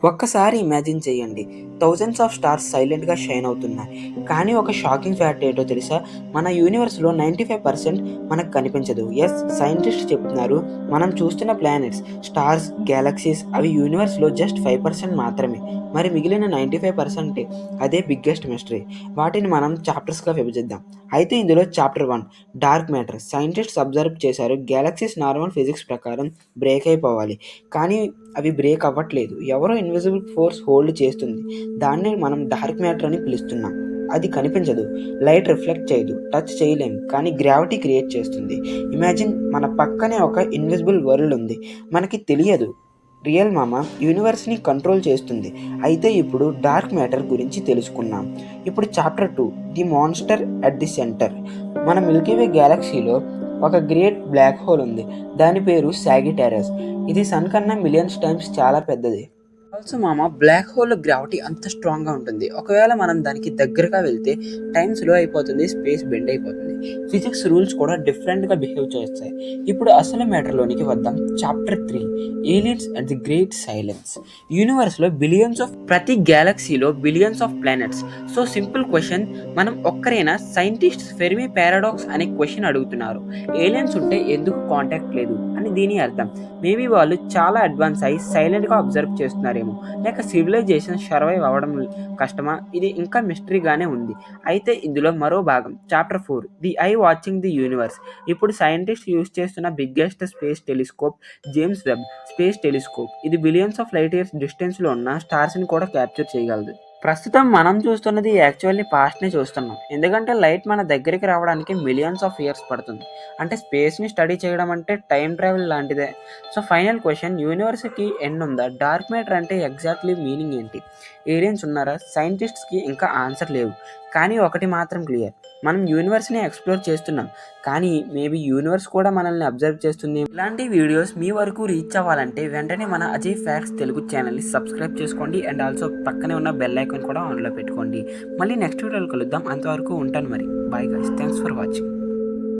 ఒక్కసారి ఇమాజిన్ చేయండి, thousands of stars సైలెంట్గా షైన్ అవుతున్నాయి. కానీ ఒక షాకింగ్ ఫ్యాక్ట్ ఏంటో తెలుసా? మన యూనివర్స్లో 95% మనకు కనిపించదు. ఎస్, సైంటిస్ట్ చెప్తున్నారు, మనం చూస్తున్న ప్లానెట్స్, స్టార్స్, గ్యాలక్సీస్ అవి యూనివర్స్లో జస్ట్ 5% మాత్రమే. మరి మిగిలిన 95% అదే బిగ్గెస్ట్ మిస్టరీ. వాటిని మనం చాప్టర్స్గా విభజిద్దాం. అయితే ఇందులో chapter 1 dark matter. Scientists observe చేశారు, గ్యాలక్సీస్ నార్మల్ ఫిజిక్స్ ప్రకారం బ్రేక్ అయిపోవాలి, కానీ అవి బ్రేక్ అవ్వట్లేదు. ఎవరో ఇన్విజిబుల్ ఫోర్స్ హోల్డ్ చేస్తుంది. దాన్ని మనం డార్క్ మ్యాటర్ అని పిలుస్తున్నాం. అది కనిపించదు, లైట్ రిఫ్లెక్ట్ చేయదు, టచ్ చేయలేం, కానీ గ్రావిటీ క్రియేట్ చేస్తుంది. ఇమాజిన్, మన పక్కనే ఒక ఇన్విజిబుల్ వరల్డ్ ఉంది, మనకి తెలియదు. రియల్ మామ యూనివర్స్ని కంట్రోల్ చేస్తుంది. అయితే ఇప్పుడు డార్క్ మ్యాటర్ గురించి తెలుసుకున్నాం. ఇప్పుడు chapter 2 the monster at the centre. మన మిల్కీవే గ్యాలక్సీలో ఒక గ్రేట్ బ్లాక్ హోల్ ఉంది. దాని పేరు సాగిటారస్. ఇది సన్ కన్నా మిలియన్స్ టైమ్స్ చాలా పెద్దది. ఆల్సో మామ, బ్లాక్ హోల్ గ్రావిటీ అంత స్ట్రాంగ్గా ఉంటుంది. ఒకవేళ మనం దానికి దగ్గరగా వెళ్తే టైం స్లో అయిపోతుంది, స్పేస్ బెండ్ అయిపోతుంది, ఫిజిక్స్ రూల్స్ కూడా డిఫరెంట్గా బిహేవ్ చేస్తాయి. ఇప్పుడు అసలు మ్యాటర్లోనికి వద్దాం. Chapter 3 aliens and the great silence. యూనివర్స్లో ప్రతి గ్యాలక్సీలో billions of planets. So simple question, మనం ఒక్కరైనా సైంటిస్ట్స్ ఫెర్మి పారాడాక్స్ అనే క్వశ్చన్ అడుగుతున్నారు. ఏలియన్స్ ఉంటే ఎందుకు కాంటాక్ట్ లేదు అని దీని అర్థం. మేబీ వాళ్ళు చాలా అడ్వాన్స్ అయ్యి సైలెంట్గా అబ్జర్వ్ చేస్తున్నారేమో, లేక సివిలైజేషన్ సర్వైవ్ అవ్వడం కష్టమా? ఇది ఇంకా మిస్టరీగానే ఉంది. అయితే ఇందులో మరో భాగం chapter 4 the I watching the universe. ఇప్పుడు సైంటిస్ట్ యూజ్ చేస్తున్న biggest space telescope James Webb space telescope. ఇది బిలియన్స్ ఆఫ్ లైట్ ఇయర్స్ డిస్టెన్స్లో ఉన్న స్టార్స్ని కూడా క్యాప్చర్ చేయగలదు. ప్రస్తుతం మనం చూస్తున్నది యాక్చువల్లీ పాస్ట్ని చూస్తున్నాం, ఎందుకంటే లైట్ మన దగ్గరికి రావడానికి మిలియన్స్ ఆఫ్ ఇయర్స్ పడుతుంది. అంటే స్పేస్ని స్టడీ చేయడం అంటే టైం ట్రావెల్ లాంటిదే. సో ఫైనల్ క్వశ్చన్, యూనివర్స్కి ఎండ్ ఉందా? డార్క్ మ్యాటర్ అంటే ఎగ్జాక్ట్లీ మీనింగ్ ఏంటి? ఏలియన్స్ ఉన్నారా? సైంటిస్ట్స్కి ఇంకా ఆన్సర్ లేవు. కానీ ఒకటి మాత్రం క్లియర్, మనం యూనివర్స్ని ఎక్స్ప్లోర్ చేస్తున్నాం, కానీ మేబీ యూనివర్స్ కూడా మనల్ని అబ్జర్వ్ చేస్తుంది. ఇలాంటి వీడియోస్ మీ వరకు రీచ్ అవ్వాలంటే వెంటనే మన అజయ్ ఫ్యాక్ట్స్ తెలుగు ఛానల్ని సబ్స్క్రైబ్ చేసుకోండి. అండ్ ఆల్సో పక్కనే ఉన్న బెల్ ఐకాన్ కూడా ఆన్లో పెట్టుకోండి. మళ్ళీ నెక్స్ట్ వీడియోలో కలుద్దాం. అంతవరకు ఉంటాను మరి. Bye guys, thanks for watching.